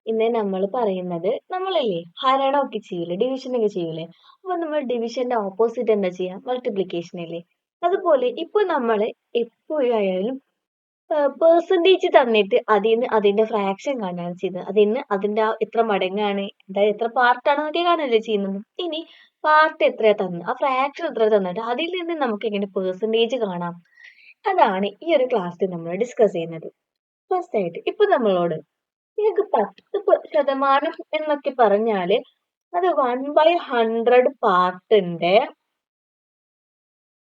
ഇന്ന് നമ്മൾ പറയുന്നത് നമ്മളില്ലേ ഹരണമൊക്കെ ചെയ്യൂലേ ഡിവിഷനൊക്കെ ചെയ്യൂലേ അപ്പൊ നമ്മൾ ഡിവിഷന്റെ ഓപ്പോസിറ്റ് എന്താ ചെയ്യാ മൾട്ടിപ്ലിക്കേഷൻ അല്ലേ. അതുപോലെ ഇപ്പൊ നമ്മൾ എപ്പോഴായാലും പെർസെൻറ്റേജ് തന്നിട്ട് അതിന്ന് അതിന്റെ ഫ്രാക്ഷൻ കാണാണ് ചെയ്യുന്നത്. അതിന്ന് അതിന്റെ എത്ര മടങ്ങാണ്, അതായത് എത്ര പാർട്ടാണെന്നൊക്കെ കാണല്ലേ ചെയ്യുന്നത്. ഇനി പാർട്ട് എത്രയാ തന്നത്, ആ ഫ്രാക്ഷൻ എത്ര തന്നിട്ട് അതിൽ നിന്ന് നമുക്ക് എങ്ങനെ പെർസെൻറ്റേജ് കാണാം, അതാണ് ഈ ഒരു ക്ലാസ്സിൽ നമ്മൾ ഡിസ്കസ് ചെയ്യുന്നത്. ഫസ്റ്റ് ആയിട്ട് ഇപ്പൊ നമ്മളോട് നിങ്ങൾക്ക് 10% എന്നൊക്കെ പറഞ്ഞാല് അത് 1/100 പാർട്ടിന്റെ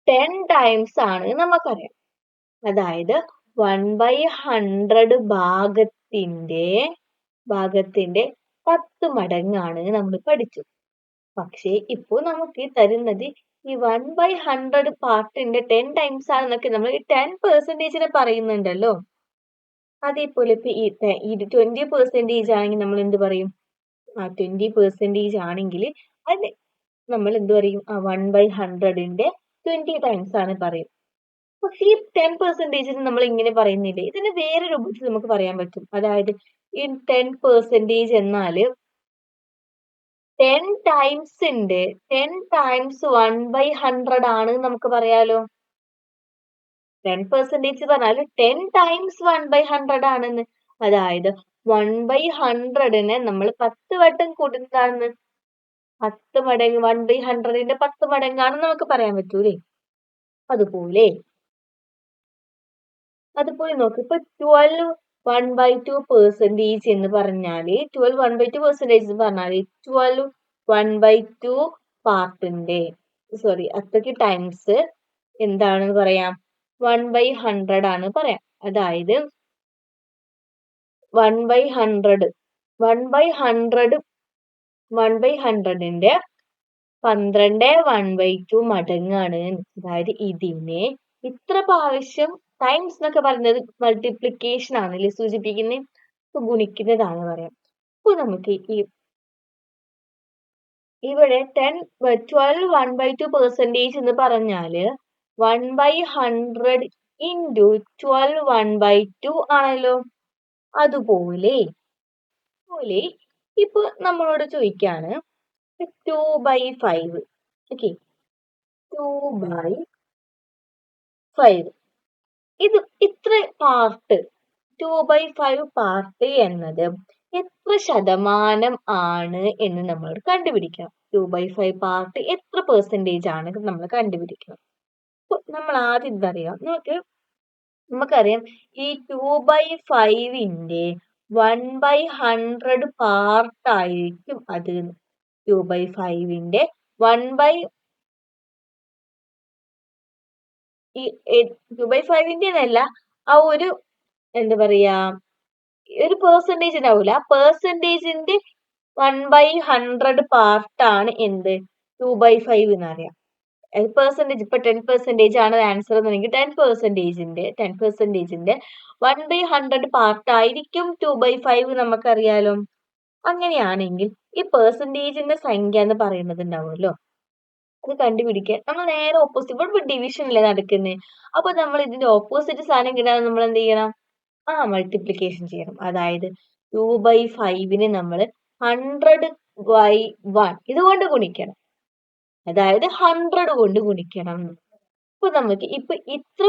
10 ടൈംസ് ആണ് നമുക്കറിയാം. അതായത് 1/100 ഭാഗത്തിന്റെ 10 മടങ്ങാണ് നമ്മൾ പഠിച്ചു. പക്ഷേ ഇപ്പൊ നമുക്ക് തരുന്നത് ഈ 1/100 പാർട്ടിന്റെ 10 ടൈംസ് ആണെന്നൊക്കെ നമ്മൾ 10% പറയുന്നുണ്ടല്ലോ. അതേപോലെ ഇപ്പൊ ഈ 20% ആണെങ്കിൽ നമ്മൾ എന്ത് പറയും? 20% ആണെങ്കിൽ അത് നമ്മൾ എന്ത് പറയും? 1/100ന്റെ 20 ടൈംസ് ആണ് പറയും. പക്ഷെ ഈ 10% നമ്മൾ ഇങ്ങനെ പറയുന്നില്ലേ, ഇതിന് വേറെ രൂപത്തിൽ നമുക്ക് പറയാൻ പറ്റും. അതായത് ഈ 10% എന്നാല് 10 ടൈംസിന്റെ 10 ടൈംസ് 1/100 ആണ് നമുക്ക് പറയാലോ. 10% പറഞ്ഞാൽ 10 ടൈംസ് 1/100 ആണെന്ന്. അതായത് 1/100നെ നമ്മൾ 10 വട്ടം കൂട്ടുന്നതാണെന്ന്. 10 മടങ്ങ് 1/100ന്റെ 10 മടങ്ങാണെന്ന് നമുക്ക് പറയാൻ പറ്റൂലേ. അതുപോലെ നോക്ക്, ഇപ്പൊ 12 1/2% എന്ന് പറഞ്ഞാല് 12 1/2% എന്ന് പറഞ്ഞാല് 12 1/2 പാർട്ടിന്റെ അത്രയ്ക്ക് ടൈംസ് എന്താണെന്ന് പറയാം, 1/100 ആണ് പറയാം. അതായത് 1/100 1/100ന്റെ 12 1/2 മടങ്ങാണ്. അതായത് ഇതിനെ ഇത്ര പ്രാവശ്യം ടൈംസ് എന്നൊക്കെ പറയുന്നത് മൾട്ടിപ്ലിക്കേഷൻ ആണല്ലേ സൂചിപ്പിക്കുന്നത്, ഗുണിക്കുന്നതാണ് പറയാം. ഇപ്പൊ നമുക്ക് ഇവിടെ 12 1/2% എന്ന് പറഞ്ഞാല് 1/100 into 12 1/2 ആണല്ലോ. അതുപോലെ ഇപ്പൊ നമ്മളോട് ചോദിക്കാണ് 2/5. ഓക്കെ, 2/5 ഇത് ഇത്ര പാർട്ട് 2/5 പാർട്ട് എന്നത് എത്ര ശതമാനം ആണ് എന്ന് നമ്മൾ കണ്ടുപിടിക്കണം. 2/5 പാർട്ട് എത്ര പെർസെൻറ്റേജ് ആണ് നമ്മൾ കണ്ടുപിടിക്കണം. നമ്മൾ ആദ്യം എന്തറിയാം, നമുക്കറിയാം ഈ 2/5ന്റെ 1/100 പാർട്ട് ആയിരിക്കും അത്. 2/5ന്റെ 2/5ന്റെ എന്നല്ല, ആ ഒരു എന്താ പറയാ ഒരു പെർസെൻറ്റേജ് ഉണ്ടാവൂല, ആ പെർസെൻറ്റേജിന്റെ 1/100 പാർട്ടാണ് എന്ത് 2/5 എന്നറിയാം. പെർസെൻറ്റേജ് ഇപ്പൊ 10% ആണ് ആൻസർ എന്നുണ്ടെങ്കിൽ 10%ന്റെ 1/100 പാർട്ട് ആയിരിക്കും 2/5 നമുക്കറിയാലോ. അങ്ങനെയാണെങ്കിൽ ഈ പെർസെൻറ്റേജിന്റെ സംഖ്യ എന്ന് പറയുന്നത് ഉണ്ടാവുമല്ലോ, അത് കണ്ടുപിടിക്കാൻ നമ്മൾ നേരെ ഓപ്പോസിറ്റ്, ഇവിടെ ഡിവിഷൻ അല്ലേ നടക്കുന്നത്, അപ്പൊ നമ്മൾ ഇതിന്റെ ഓപ്പോസിറ്റ് സാധനം കിട്ടാൻ നമ്മൾ എന്ത് ചെയ്യണം? മൾട്ടിപ്ലിക്കേഷൻ ചെയ്യണം. അതായത് 2/5നെ നമ്മൾ 100/1 ഇതുകൊണ്ട് ഗുണിക്കണം. അതായത് 100 കൊണ്ട് ഗുണിക്കണം. ഇപ്പൊ നമുക്ക് ഇത്ര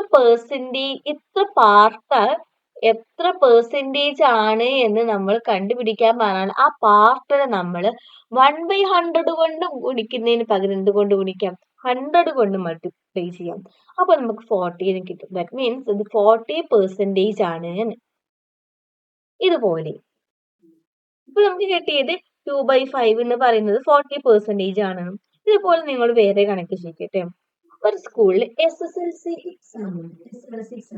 പാർട്ട് എത്ര പെർസെൻറ്റേജ് ആണ് എന്ന് നമ്മൾ കണ്ടുപിടിക്കാൻ പറഞ്ഞാൽ ആ പാർട്ടിനെ നമ്മൾ 1/100 കൊണ്ട് ഗുണിക്കുന്നതിന് പകരം എന്തുകൊണ്ട് ഗുണിക്കാം? 100 കൊണ്ട് മൾട്ടിപ്ലൈ ചെയ്യാം. അപ്പൊ നമുക്ക് 40 കിട്ടും. ദാറ്റ് മീൻസ് ഇത് 40% ആണ്. ഇതുപോലെ ഇപ്പൊ നമുക്ക് കിട്ടിയത് 2/5 എന്ന് പറയുന്നത് 40% ആണ്. ഇതുപോലെ നിങ്ങൾ വേറെ കണക്ക് ചെയ്യട്ടെ. ഒരു സ്കൂളിൽ SSLC എക്സാം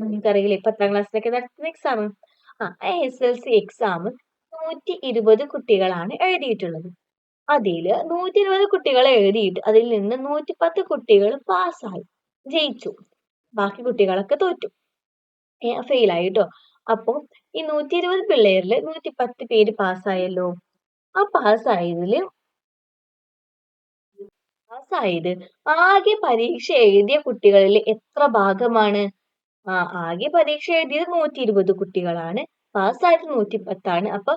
നിങ്ങൾക്കറിയില്ലേ, 10ാം ക്ലാസ്സിലൊക്കെ നടത്തുന്ന എക്സാം. SSLC എക്സാം 120 കുട്ടികളാണ് എഴുതിയിട്ടുള്ളത്. അതില് 120 കുട്ടികൾ എഴുതിയിട്ട് അതിൽ നിന്ന് 110 കുട്ടികൾ പാസ്സായി, ജയിച്ചു. ബാക്കി കുട്ടികളൊക്കെ തോറ്റു, ഫെയിൽ ആയിട്ടോ. അപ്പൊ ഈ 120 പിള്ളേരില് 110 പേര് പാസ്സായല്ലോ. ആ പാസ്സായത് ആകെ പരീക്ഷ എഴുതിയ കുട്ടികളിൽ എത്ര ഭാഗമാണ്? ആകെ പരീക്ഷ എഴുതിയത് 120 കുട്ടികളാണ്, പാസ്സായത് 110 ആണ്. അപ്പൊ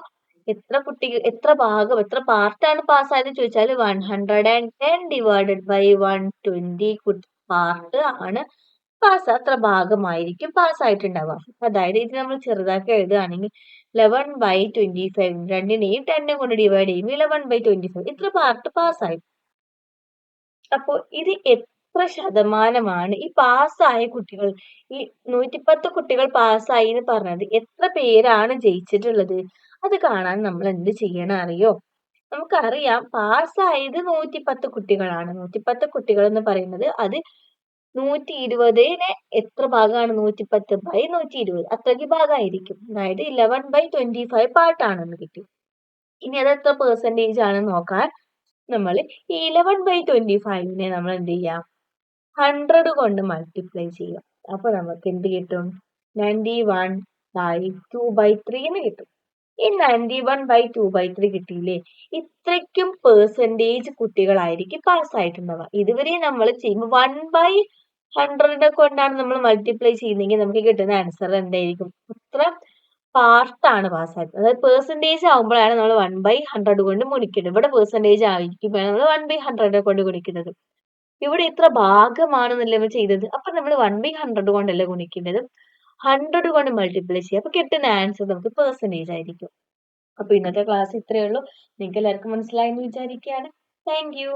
എത്ര ഭാഗം എത്ര പാർട്ടാണ് പാസ്സായത് ചോദിച്ചാൽ 110 ഡിവൈഡഡ് ബൈ 120 പാർട്ട് ആണ് അത്ര ഭാഗമായിരിക്കും പാസ്സായിട്ടുണ്ടാവുക. അതായത് ഇത് നമ്മൾ ചെറുതാക്കി എഴുതുകയാണെങ്കിൽ 11/25 രണ്ടിനെയും 10 കൊണ്ട് ഡിവൈഡ് ചെയ്യുമ്പോൾ 11/25 ഇത്ര പാർട്ട് പാസ്സായി. അപ്പോൾ ഇത് എത്ര ശതമാനമാണ് ഈ പാസ്സായ കുട്ടികൾ, ഈ 110 കുട്ടികൾ പാസ്സായി എന്ന് പറഞ്ഞത് എത്ര പേരാണ് ജയിച്ചിട്ടുള്ളത്? അത് കാണാൻ നമ്മൾ എന്ത് ചെയ്യണം അറിയോ? നമുക്കറിയാം പാസ്സായത് 110 കുട്ടികളാണ്. 110 കുട്ടികൾ എന്ന് പറയുന്നത് അത് 120നെ എത്ര ഭാഗമാണ്? 110/120 അത്രയ്ക്ക് ഭാഗമായിരിക്കും. അതായത് 11/25 പാർട്ടാണെന്ന് കിട്ടി. ഇനി അത് എത്ര പെർസെന്റേജ് ആണെന്ന് നോക്കാൻ നമ്മൾ ഈ 11/25നെ നമ്മൾ എന്ത് ചെയ്യാം? 100 കൊണ്ട് മൾട്ടിപ്ലൈ ചെയ്യാം. അപ്പൊ നമുക്ക് എന്ത് കിട്ടും? 91/2/3 എന്ന് കിട്ടും. ഈ 91/2/3 കിട്ടിയില്ലേ? ഇത്രയ്ക്കും പെർസെന്റേജ് കുട്ടികളായിരിക്കും പാസ്സായിട്ടുണ്ടാവുക. ഇതുവരെ നമ്മൾ ചെയ്യുമ്പോൾ 1/100 കൊണ്ടാണ് നമ്മൾ മൾട്ടിപ്ലൈ ചെയ്യുന്നതെങ്കിൽ നമുക്ക് കിട്ടുന്ന ആൻസർ എന്തായിരിക്കും? അത്ര പാർട്ടാണ് പാസ്സായത്. അതായത് പെർസെന്റേജ് ആകുമ്പോഴാണ് നമ്മൾ 1/100 കൊണ്ട് ഗുണിക്കുന്നത്. ഇവിടെ പെർസെന്റേജ് ആയിരിക്കുമ്പോഴാണ് നമ്മൾ 1/100 കൊണ്ട് ഗുണിക്കുന്നത്. ഇവിടെ ഇത്ര ഭാഗമാണെന്നല്ലേ നമ്മൾ ചെയ്തത്. അപ്പൊ നമ്മൾ 1/100 കൊണ്ടല്ലേ ഗുണിക്കേണ്ടത്, 100 കൊണ്ട് മൾട്ടിപ്ലൈ ചെയ്യുക. അപ്പൊ കിട്ടുന്ന ആൻസർ നമുക്ക് പെർസെന്റേജ് ആയിരിക്കും. അപ്പൊ ഇന്നത്തെ ക്ലാസ് ഇത്രയേ ഉള്ളൂ. നിങ്ങൾക്ക് എല്ലാവർക്കും മനസ്സിലായെന്ന് വിചാരിക്കുകയാണ്. Thank you.